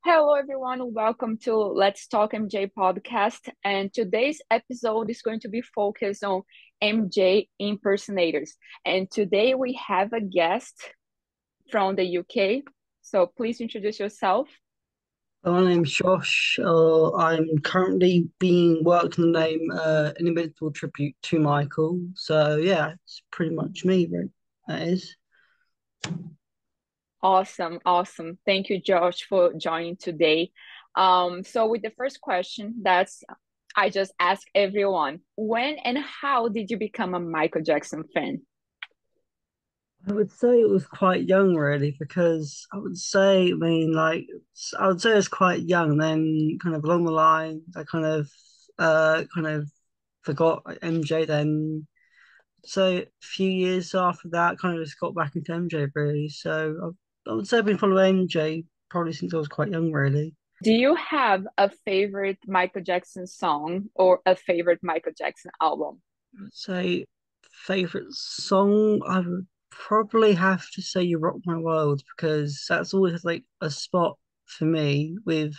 Hello, everyone. Welcome to Let's Talk MJ podcast. And today's episode is going to be focused on MJ impersonators. And today we have a guest from the UK. So please introduce yourself. My name's Josh. I'm currently being worked on the name an invincible tribute to Michael. So yeah, it's pretty much me, right? That is. Awesome, awesome. Thank you, Josh, for joining today. So with the first question, that's I just ask everyone, when and how did you become a Michael Jackson fan? I would say it was quite young, really, because I would say it's quite young. Then, kind of along the line, I kind of forgot MJ. Then, so a few years after that, kind of just got back into MJ, really. I would say I've been following MJ probably since I was quite young, really. Do you have a favorite Michael Jackson song or a favorite Michael Jackson album? Say favorite song, I would probably have to say "You Rock My World" because that's always like a spot for me with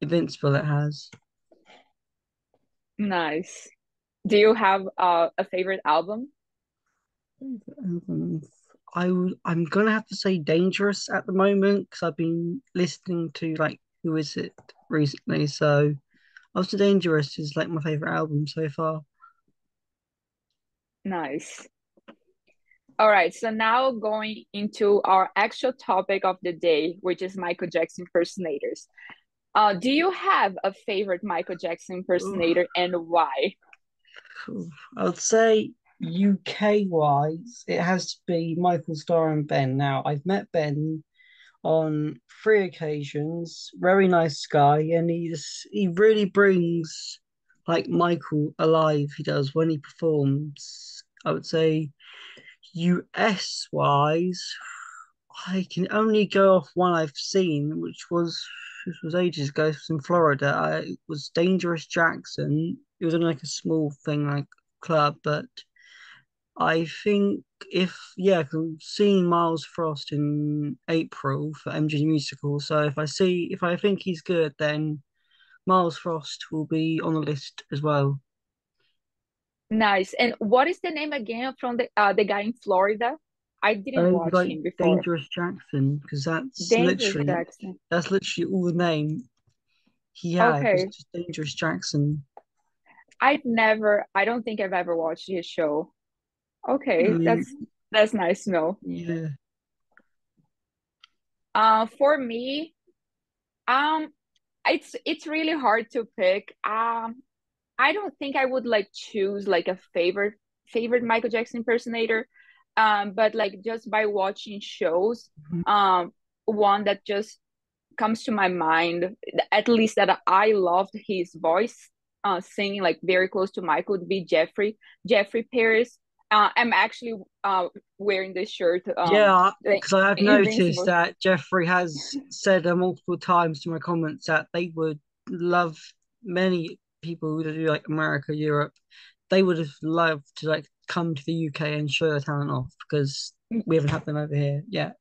Invincible. It has. Nice. Do you have a favorite album? Um, I'm gonna have to say "Dangerous" at the moment because I've been listening to like Who Is It recently. So also "Dangerous" is like my favorite album so far. Nice. All right, so now going into our actual topic of the day, which is Michael Jackson impersonators. Do you have a favorite Michael Jackson impersonator and why? I would say UK wise, it has to be Michael Starr and Ben. Now, I've met Ben on three occasions. Very nice guy, and he really brings like Michael alive. He does when he performs. I would say US wise, I can only go off one I've seen, which was ages ago. It was in Florida. It was Dangerous Jackson. It was only like a small thing, like club, but I think if yeah, 'cause I'm seeing Miles Frost in April for MG Musical. So if I think he's good, then Miles Frost will be on the list as well. Nice. And what is the name again from the guy in Florida? I didn't watch Like him before. Dangerous Jackson, because Dangerous Jackson. that's literally all the name he had was Okay. just Dangerous Jackson. I don't think I've ever watched his show. I Okay, mean, that's nice to know. yeah, For me, um, it's really hard to pick. I don't think I would like choose like a favorite Michael Jackson impersonator. But like just by watching shows, um, one that just comes to my mind, at least that I loved his voice, singing like very close to Michael, would be Jeffrey Paris. I'm actually wearing this shirt, yeah, the because I have noticed Invincible. that Jeffrey has said multiple times to my comments that they would love many people who do like America, Europe. They would have loved to like come to the UK and show their talent off because we haven't had them over here yet.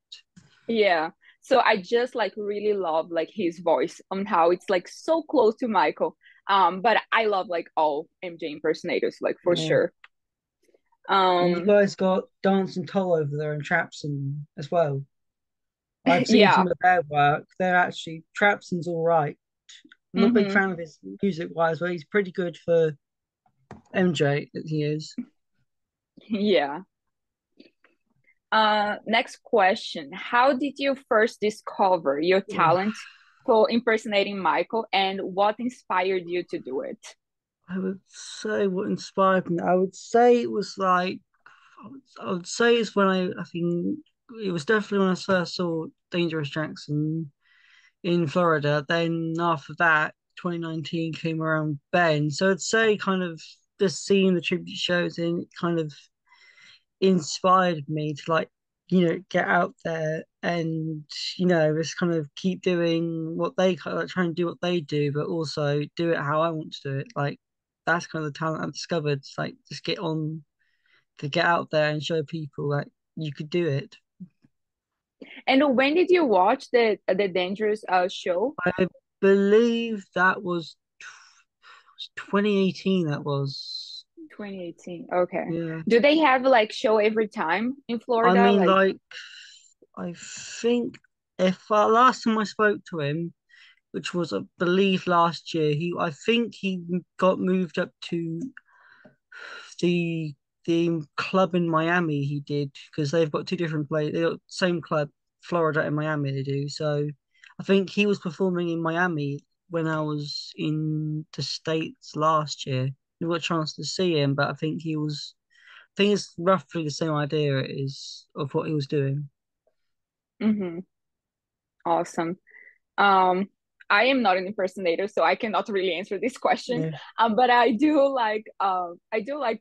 Yeah. So I just like really love like his voice on how it's like so close to Michael. But I love like all MJ impersonators, like for Yeah. sure. And you Um, guys got Dancing Toll over there and Trapson as well. I've seen yeah. some of their work. They're actually Trapson's all right. I'm not a big Mm-hmm. fan of his music wise, but he's pretty good for MJ that he is. Yeah. Next question. How did you first discover your talent for impersonating Michael, and what inspired you to do it? I would say what inspired me. I would say it was like I would say it's when I think it was definitely when I first saw Dangerous Jackson in Florida. Then after that, 2019 came around Ben. So I'd say kind of just seeing the tribute shows in it kind of inspired me to like get out there and just kind of keep doing what they kind of like, try and do what they do, but also do it how I want to do it. Like that's kind of the talent I've discovered. It's like just get out there and show people that you could do it. And when did you watch the Dangerous show? I believe that was 2018. That was 2018. Okay. yeah. Do they have like show every time in I Florida? mean, Like like I think if last time I spoke to him, which was I believe last year, he I think he got moved up to the the club in Miami. He did because they've got two different places. They got same club, Florida and Miami. They do so. I think he was performing in Miami when I was in the States last year. We got a chance to see him, but I think he was. I think it's roughly the same idea it is of what he was doing. hmm awesome. Um, I am not an impersonator, so I cannot really answer this question. Yeah. But I do like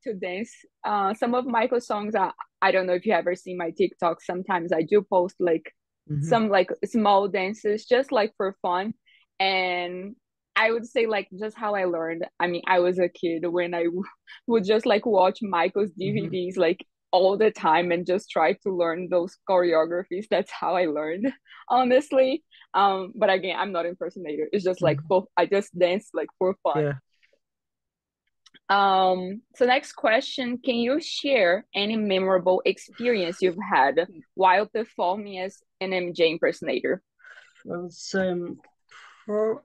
to dance. Some of Michael's songs, I don't know if you ever see my TikTok. Sometimes I do post like Hmm. some like small dances, just like for fun. And I would say like just how I learned. I mean, I was a kid when would just like watch Michael's Hmm. DVDs like all the time and just try to learn those choreographies. That's how I learned, honestly. But again, I'm not impersonator. It's just like Hmm. for I just dance like for fun. Yeah. So next question, can you share any memorable experience you've had while performing as an MJ impersonator? I would say, pro-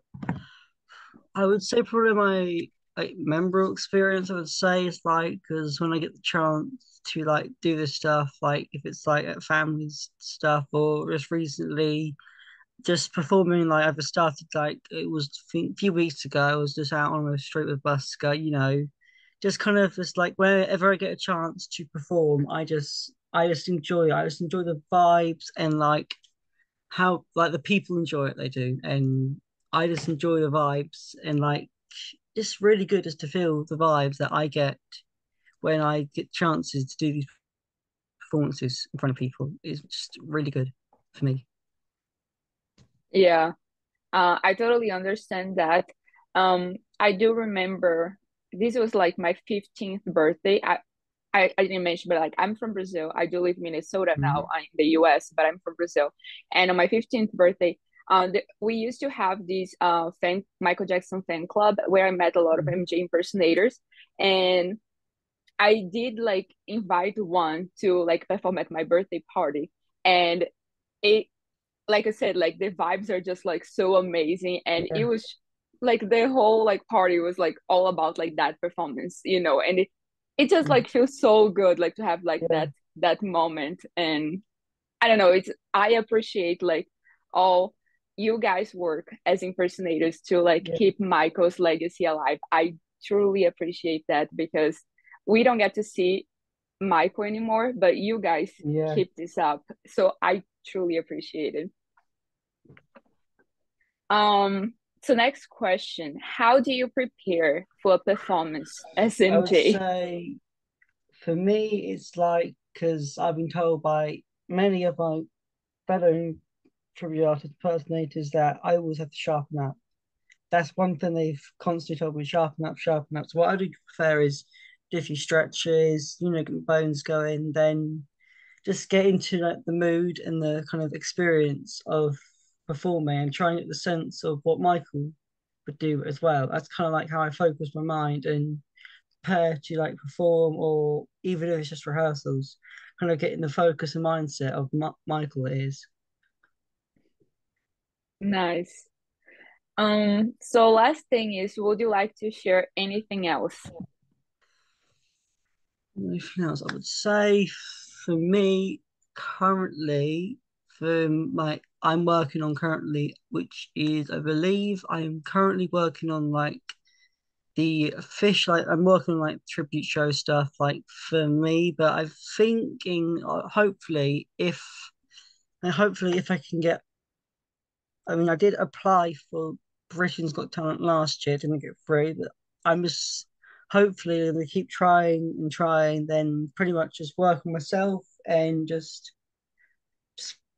I would say probably my like memorable experience. I would say is like because when I get the chance to like do this stuff, like if it's like at families stuff or just recently, just performing like I've started like it was I think, a few weeks ago. I was just out on the street with Busker, just kind of just like whenever I get a chance to perform, I just enjoy it. I just enjoy the vibes and like how like the people enjoy it they do and I just enjoy the vibes and like it's really good just to feel the vibes that I get when I get chances to do these performances in front of people is just really good for me. Yeah, I totally understand that. I do remember this was like my 15th birthday. I didn't mention, but like I'm from Brazil. I do live in Minnesota now. Mhm. I'm in the US, but I'm from Brazil. And on my 15th birthday, we used to have this fan Michael Jackson fan club where I met a lot of Mhm. MJ impersonators. And I did like invite one to like perform at my birthday party. And it like I said, like the vibes are just like so amazing. And it Yeah, was like the whole like party was like all about like that performance, and it just mhm. like feels so good like to have like Yeah, that moment. And I don't know, it's I appreciate like all you guys work as impersonators to like yeah, keep Michael's legacy alive. I truly appreciate that because we don't get to see Michael anymore, but you guys yeah. keep this up. So I truly appreciate it. So next question. How do you prepare for a performance as I would MJ? say for me it's like because I've been told by many of my fellow tribute artist impersonators that I always have to sharpen up. That's one thing they've constantly told me, sharpen up, sharpen up. So what I do prefer is do a few stretches, get the bones going, then just get into like the mood and the kind of experience of performing and trying to get the sense of what Michael would do as well. That's kind of like how I focus my mind and prepare to like perform or even if it's just rehearsals, kind of getting the focus and mindset of Michael it is. Nice. So last thing is, would you like to share anything else? Anything else? I would say for me, currently, for my, I'm working on currently, which is, I believe, I am currently working on like the fish, like I'm working on like tribute show stuff, like for me. But I'm thinking, hopefully, if I can get, I mean, I did apply for Britain's Got Talent last year, didn't get through, but I'm just hopefully going to keep trying and trying, then pretty much just work on myself and just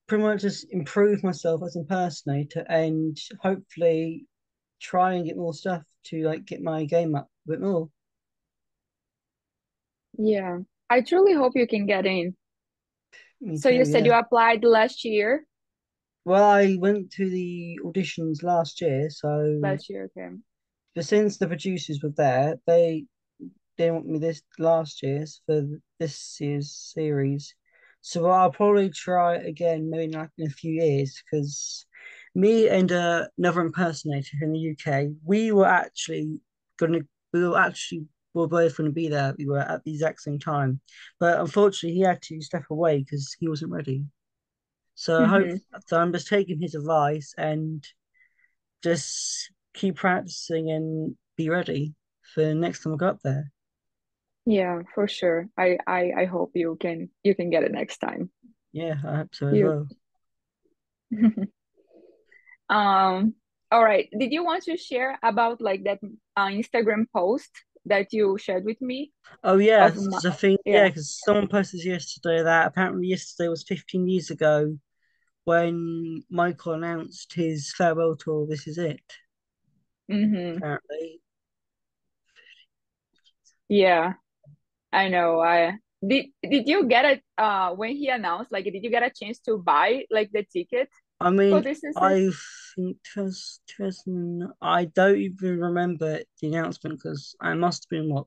pretty much just improve myself as an impersonator and hopefully try and get more stuff to like get my game up a bit more. Yeah, I truly hope you can get in. Me So you too, said you yeah. applied last year? Well, I went to the auditions last year, so Last year, okay. but since the producers were there, they didn't want me this last year's for this year's series. So I'll probably try it again, maybe like in a few years, because me and another impersonator in the UK, gonna, we were actually were both going to be there. We were at the exact same time, but unfortunately, he had to step away because he wasn't ready. So I hope Mm-hmm. so. I'm just taking his advice and just keep practicing and be ready for next time I go up there. Yeah, for sure. I hope you can get it next time. Yeah, I hope so as You well. um all right. Did you want to share about like that Instagram post that you shared with me Oh yeah, of my because I think yeah, yeah. because someone posted yesterday that apparently yesterday was 15 years ago when Michael announced his farewell tour. This is it. Mm-hmm. Apparently, Yeah, I know. I did you get it when he announced like did you get a chance to buy like the ticket I for mean, this instance? I think it was 2000. I don't even remember the announcement because I must have been what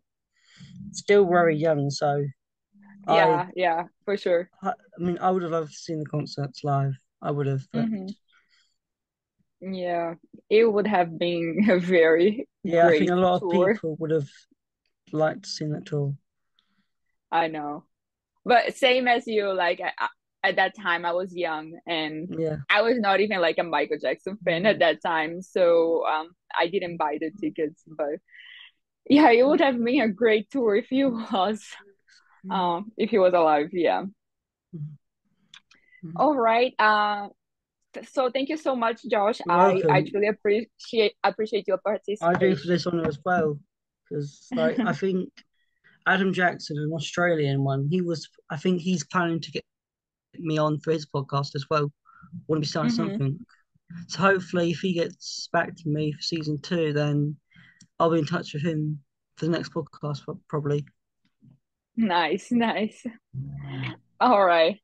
still very young. So I, Yeah, yeah, for sure. I mean, I would have loved to see the concerts live. I would have, but Mm-hmm. Yeah, it would have been a very yeah, I think a great lot of tour. people would have liked to see that tour. I know. But same as you, like at that time I was young and Yeah. I was not even like a Michael Jackson fan at that time, so I didn't buy the tickets. But yeah, it would have been a great tour if he was alive. Yeah. All right. So thank you so much, Josh. You're I welcome. truly appreciate your I do for this participation. one as well because, like, I think Adam Jackson, an Australian one, I think he's planning to get me on for his podcast as well. Want to be starting Hmm. something. So hopefully, if he gets back to me for season two, then I'll be in touch with him for the next podcast, probably. Nice, nice. All right.